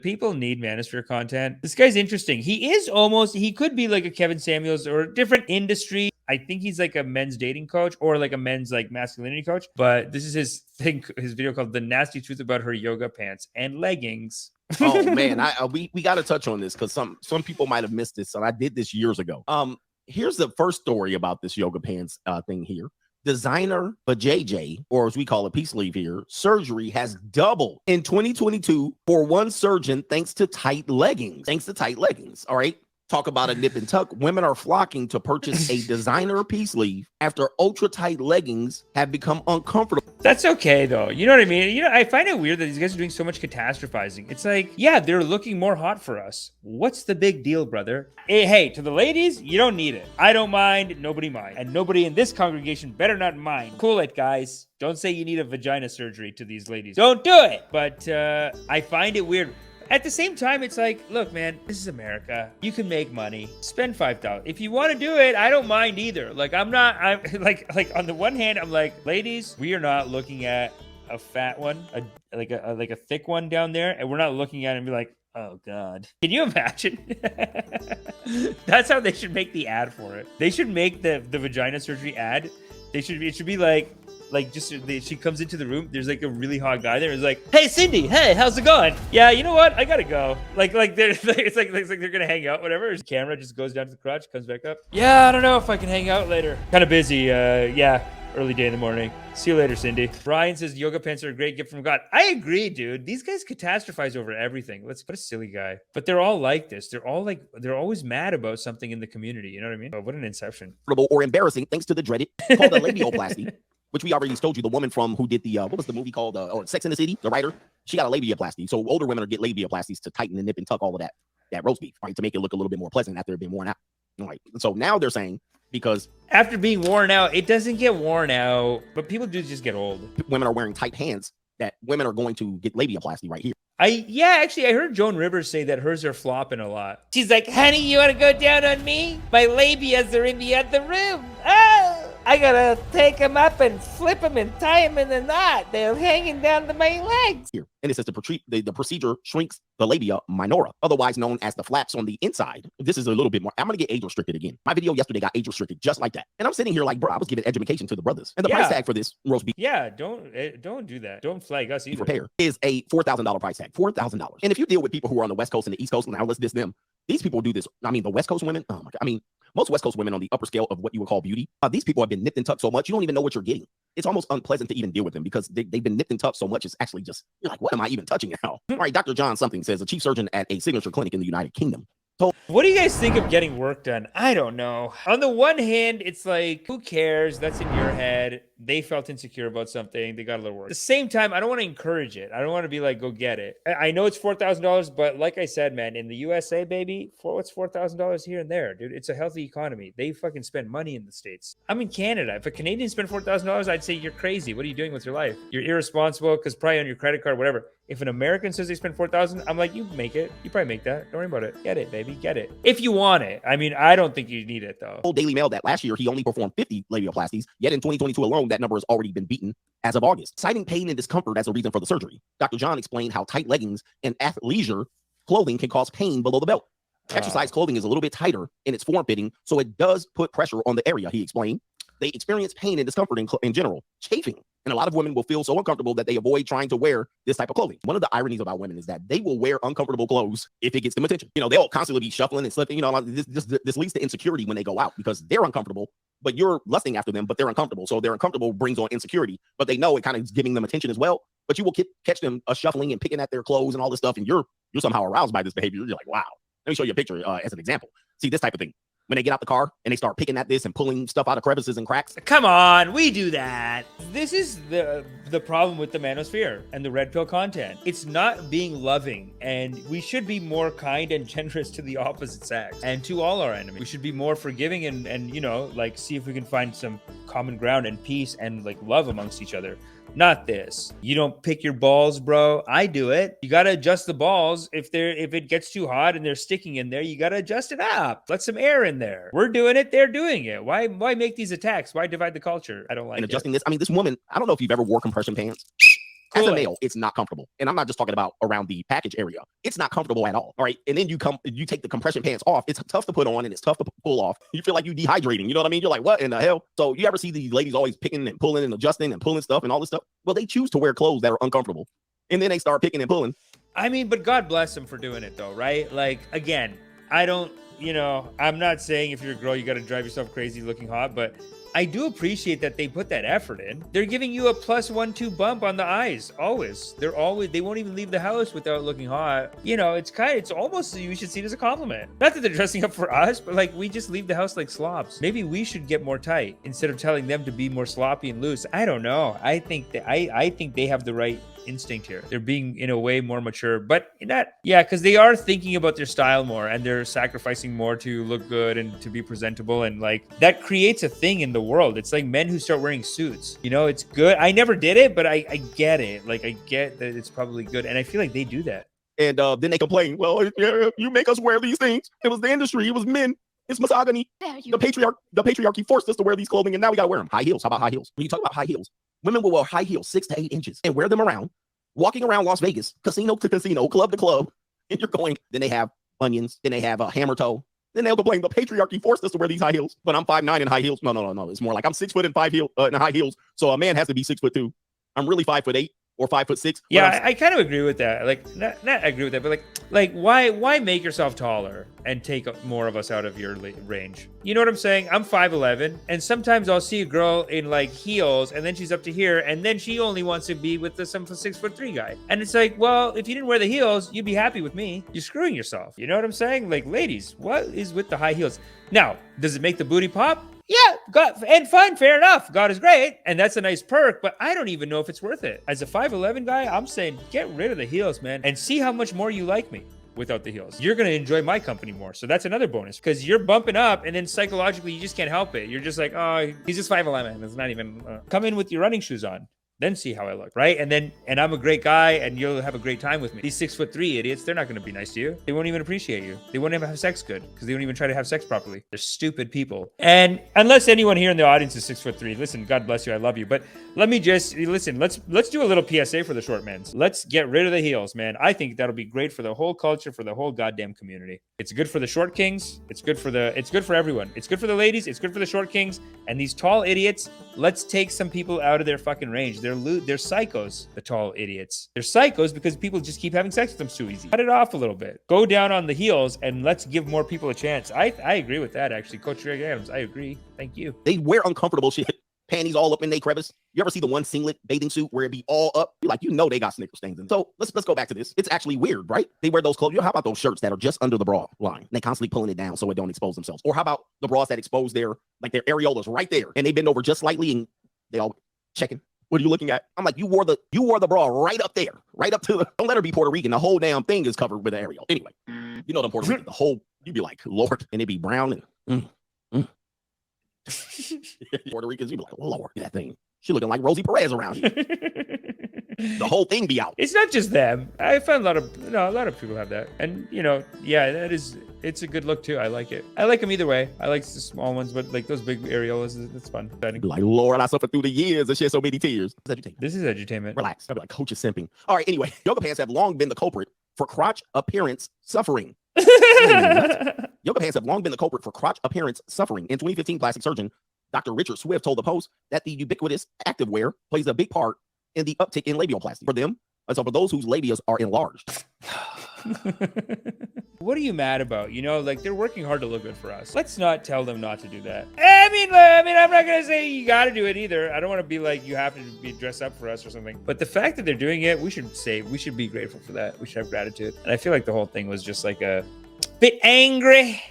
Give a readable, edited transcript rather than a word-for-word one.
People need manosphere content. This guy's interesting. He could be like a Kevin Samuels or a different industry. I think he's like a men's dating coach or like a men's like masculinity coach. But this is his video called "The Nasty Truth About Her Yoga Pants and Leggings." Oh man, we got to touch on this because some people might have missed this. And I did this years ago. Here's the first story about this yoga pants thing here. Designer vajayjay, or as we call it, peace sleeve here, surgery has doubled in 2022 for one surgeon thanks to tight leggings. All right. Talk about a nip and tuck. Women are flocking to purchase a designer peace sleeve after ultra tight leggings have become uncomfortable. That's okay though. You know what I mean? I find it weird that these guys are doing so much catastrophizing. It's like, yeah, they're looking more hot for us. What's the big deal, brother? Hey, to the ladies, you don't need it. I don't mind. Nobody mind. And nobody in this congregation better not mind. Cool it, guys. Don't say you need a vagina surgery to these ladies. Don't do it. But I find it weird. At the same time, it's like, look, man, this is America. You can make money. Spend $5. If you want to do it, I don't mind either. Like, I'm like on the one hand, I'm like, ladies, we are not looking at a fat one, like a thick one down there, and we're not looking at it and be like, oh God. Can you imagine? That's how they should make the ad for it. They should make the vagina surgery ad. It should be like she comes into the room, there's like a really hot guy there, it's like, hey Cindy, hey, how's it going? Yeah, you know what, I gotta go. It's like they're gonna hang out, whatever. His camera just goes down to the crotch, comes back up. Yeah, I don't know if I can hang out later, kind of busy. Yeah, early day in the morning. See you later, Cindy. Brian says yoga pants are a great gift from God. I agree, dude. These guys catastrophize over everything. What a silly guy. But they're all like this. They're always mad about something in the community. You know what I mean? Oh, what an inception. Or embarrassing thanks to the dreaded called a labioplasty. Which we already told you, the woman from who did the, what was the movie called? Sex and the City, the writer, she got a labioplasty. So older women get labioplasties to tighten and nip and tuck all of that roast beef, right? To make it look a little bit more pleasant after it being worn out. Right. So now they're saying, because after being worn out, it doesn't get worn out, but people do just get old. Women are wearing tight pants, that women are going to get labioplasty right here. Actually, I heard Joan Rivers say that hers are flopping a lot. She's like, honey, you want to go down on me? My labias are in the other room. Oh! I gotta take them up and flip them and tie them in a knot. They're hanging down to my legs. Here. And it says the procedure shrinks the labia minora, otherwise known as the flaps on the inside. This is a little bit more. I'm going to get age restricted again. My video yesterday got age restricted just like that. And I'm sitting here like, bro, I was giving education to the brothers. And the price tag for this roast beef. Yeah, don't do that. Don't flag us either. Repair is a $4,000 price tag. $4,000. And if you deal with people who are on the West Coast and the East Coast, now let's diss them. These people do this. I mean, the West Coast women, oh my God. I mean, most West Coast women on the upper scale of what you would call beauty, these people have been nipped and tucked so much, you don't even know what you're getting. It's almost unpleasant to even deal with them because they've been nipped and tucked so much. It's actually just, you're like, what am I even touching now? All right, Dr. John something says, a chief surgeon at a signature clinic in the United Kingdom. What do you guys think of getting work done? I don't know. On the one hand, it's like, who cares? That's in your head. They felt insecure about something. They got a little work. At the same time, I don't want to encourage it. I don't want to be like, go get it. I know it's $4,000, but like I said, man, in the USA, baby, what's $4,000 here and there, dude? It's a healthy economy. They fucking spend money in the States. I'm in Canada. If a Canadian spent $4,000, I'd say you're crazy. What are you doing with your life? You're irresponsible because probably on your credit card, whatever. If an American says they spend $4,000, I'm like, you make it. You probably make that. Don't worry about it. Get it, baby. Get it. If you want it. I mean, I don't think you need it, though. Daily Mail that last year, he only performed 50 labioplasties, yet in 2022 alone, that number has already been beaten as of August, citing pain and discomfort as a reason for the surgery. Dr. John explained how tight leggings and athleisure clothing can cause pain below the belt. Exercise clothing is a little bit tighter in its form fitting, so it does put pressure on the area, he explained. They experience pain and discomfort in general, chafing. And a lot of women will feel so uncomfortable that they avoid trying to wear this type of clothing. One of the ironies about women is that they will wear uncomfortable clothes if it gets them attention. You know, they'll constantly be shuffling and slipping. You know, this leads to insecurity when they go out because they're uncomfortable, but you're lusting after them, but they're uncomfortable. So they're uncomfortable brings on insecurity, but they know it kind of is giving them attention as well. But you will catch them shuffling and picking at their clothes and all this stuff, and you're somehow aroused by this behavior. You're like, wow. Let me show you a picture as an example. See this type of thing. When they get out the car and they start picking at this and pulling stuff out of crevices and cracks. Come on, we do that. This is the problem with the manosphere and the red pill content. It's not being loving, and we should be more kind and generous to the opposite sex and to all our enemies. We should be more forgiving and you know, like see if we can find some common ground and peace and like love amongst each other. Not this. You don't pick your balls, bro. I do it. You got to adjust the balls. If it gets too hot and they're sticking in there, you got to adjust it up. Let some air in there. We're doing it. They're doing it. Why make these attacks? Why divide the culture? I don't like it. And adjusting this. I mean, this woman, I don't know if you've ever wore compression pants. As a male, it's not comfortable. And I'm not just talking about around the package area. It's not comfortable at all. All right. And then you take the compression pants off. It's tough to put on and it's tough to pull off. You feel like you're dehydrating. You know what I mean? You're like, what in the hell? So you ever see these ladies always picking and pulling and adjusting and pulling stuff and all this stuff? Well, they choose to wear clothes that are uncomfortable. And then they start picking and pulling. I mean, but God bless them for doing it though, right? Like, again, I don't, I'm not saying if you're a girl, you got to drive yourself crazy looking hot, but I do appreciate that they put that effort in. They're giving you a +1-2 bump on the eyes, always. They won't even leave the house without looking hot. It's almost, you should see it as a compliment. Not that they're dressing up for us, but like, we just leave the house like slobs. Maybe we should get more tight instead of telling them to be more sloppy and loose. I don't know. I think they have the right instinct here. They're being in a way more mature, but because they are thinking about their style more and they're sacrificing more to look good and to be presentable, and like that creates a thing in the world. It's like men who start wearing suits. It's good. I never did it, but I get it. Like, I get that it's probably good, and I feel like they do that. And then they complain, well, you make us wear these things. It was the industry. It was men. It's misogyny. The patriarchy forced us to wear these clothing, and now we got to wear them. High heels. How about high heels? When you talk about high heels, women will wear high heels 6 to 8 inches and wear them around, walking around Las Vegas, casino to casino, club to club, and you're going. Then they have bunions. Then they have a hammer toe. Then they'll complain the patriarchy forced us to wear these high heels. But I'm 5'9" in high heels. No. It's more like I'm 6 foot in high heels. So a man has to be 6'2". I'm really 5'8" or 5'6". Yeah, I kind of agree with that. Like, not agree with that, but like why make yourself taller and take more of us out of your range? You know what I'm saying? I'm 5'11", and sometimes I'll see a girl in like heels, and then she's up to here, and then she only wants to be with some 6'3" guy. And it's like, well, if you didn't wear the heels, you'd be happy with me. You're screwing yourself. You know what I'm saying? Like, ladies, what is with the high heels? Now, does it make the booty pop? Yeah, God, and fine, fair enough. God is great, and that's a nice perk, but I don't even know if it's worth it. As a 5'11" guy, I'm saying get rid of the heels, man, and see how much more you like me without the heels. You're going to enjoy my company more, so that's another bonus, because you're bumping up, and then psychologically, you just can't help it. You're just like, oh, he's just 5'11". It's not even... Come in with your running shoes on. Then see how I look, right? And I'm a great guy, and you'll have a great time with me. These 6'3" idiots, they're not going to be nice to you. They won't even appreciate you. They won't even have sex good, because they don't even try to have sex properly. They're stupid people. And unless anyone here in the audience is 6'3", listen, God bless you, I love you. But let me just listen. Let's do a little PSA for the short men's. Let's get rid of the heels, man. I think that'll be great for the whole culture, for the whole goddamn community. It's good for the short kings. It's good for everyone. It's good for the ladies. It's good for the short kings. And these tall idiots, let's take some people out of their fucking range. They're psychos, the tall idiots. They're psychos because people just keep having sex with them too easy. Cut it off a little bit. Go down on the heels and let's give more people a chance. I agree with that, actually. Coach Greg Adams, I agree. Thank you. They wear uncomfortable shit. Panties all up in their crevice. You ever see the one singlet bathing suit where it be all up? You're like, they got Snickers stains in. So let's go back to this. It's actually weird, right? They wear those clothes. How about those shirts that are just under the bra line? They constantly pulling it down so it don't expose themselves. Or how about the bras that expose their areolas right there, and they bend over just slightly and they all checking. What are you looking at? I'm like, you wore the bra right up there, right up to the. Don't let her be Puerto Rican. The whole damn thing is covered with an areola. Anyway, the Puerto Rican, the whole. You'd be like, Lord, and it'd be brown and. Puerto Ricans, you'd be like, Lord, that thing. She looking like Rosie Perez around here. The whole thing be out. It's not just them. I found a lot of people have that, and it's a good look too. I like it. I like them either way. I like the small ones, but like those big areolas, it's fun. Be like, Lord, I suffered through the years and shed so many tears. This is edutainment. Relax. I'd be like, Coach is simping. All right. Anyway, yoga pants have long been the culprit for crotch appearance suffering. Yoga pants have long been the culprit for crotch appearance suffering. In 2015, plastic surgeon Dr. Richard Swift told the Post that the ubiquitous activewear plays a big part in the uptick in labioplasty for them, so for those whose labias are enlarged. What are you mad about? They're working hard to look good for us. Let's not tell them not to do that. I mean, I'm not gonna say you got to do it either. I don't want to be like you have to be dressed up for us or something. But the fact that they're doing it, we should be grateful for that. We should have gratitude. And I feel like the whole thing was just like a bit angry.